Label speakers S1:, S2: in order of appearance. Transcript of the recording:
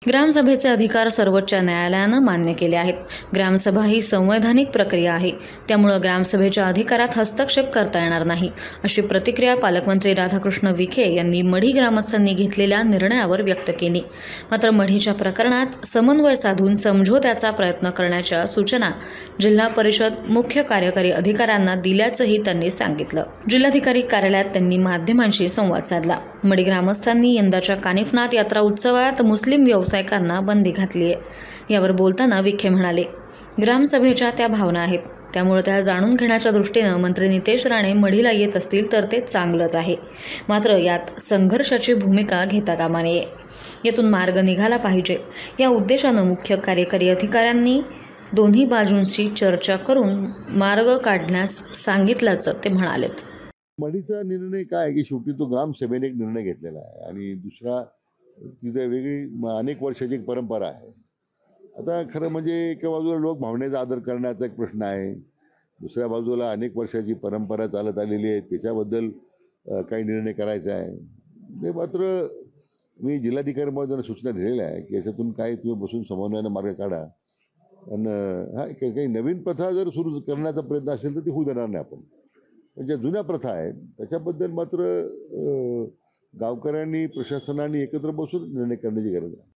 S1: ग्रामसभेचे अधिकार सर्वोच्च न्यायालयानं मान्य केले आहेत. ग्रामसभा ही संवैधानिक प्रक्रिया आहे, त्यामुळे ग्रामसभेच्या अधिकारात हस्तक्षेप करता येणार नाही, अशी प्रतिक्रिया पालकमंत्री राधाकृष्ण विखे यांनी मढी ग्रामस्थांनी घेतलेल्या निर्णयावर व्यक्त केली. मात्र मढीच्या प्रकरणात समन्वय साधून समझोत्याचा प्रयत्न करण्याच्या सूचना जिल्हा परिषद मुख्य कार्यकारी अधिकाऱ्यांना दिल्याचंही त्यांनी सांगितलं. जिल्हाधिकारी कार्यालयात त्यांनी माध्यमांशी संवाद साधला. मढी ग्रामस्थांनी यंदाच्या कानिफनाथ यात्रा उत्सवात मुस्लिम व्यावसायिकांना बंदी घातली आहे. यावर बोलताना विखे म्हणाले, ग्रामसभेच्या त्या भावना आहेत, त्यामुळे त्या जाणून घेण्याच्या दृष्टीनं मंत्री नितेश राणे मढीला येत असतील तर ते चांगलंच आहे. मात्र यात संघर्षाची भूमिका घेता कामा नये. यातून मार्ग निघाला पाहिजे. या उद्देशानं मुख्य कार्यकारी अधिकाऱ्यांनी दोन्ही बाजूंशी चर्चा करून मार्ग काढण्यास सांगितल्याचं ते म्हणालेत.
S2: मढीचा निर्णय काय आहे की शेवटी तो ग्रामसभेने एक निर्णय घेतलेला आहे आणि दुसरा तिथे वेगळी अनेक वर्षाची एक परंपरा आहे. आता खरं म्हणजे एका बाजूला लोक भावनेचा आदर करण्याचा एक प्रश्न आहे, दुसऱ्या बाजूला अनेक वर्षाची परंपरा चालत आलेली आहे, त्याच्याबद्दल काही निर्णय करायचा आहे. ते मात्र मी जिल्हाधिकारी महोदयांना सूचना दिलेल्या आहे की याच्यातून काय तुम्ही बसून समन्वयानं मार्ग काढा. आणि काही नवीन प्रथा जर सुरू करण्याचा प्रयत्न असेल तर ती होऊ देणार नाही आपण. ज्या जुन्या प्रथा आहेत त्याच्याबद्दल मात्र गावकऱ्यांनी प्रशासनाने एकत्र बसून निर्णय करण्याची गरज आहे.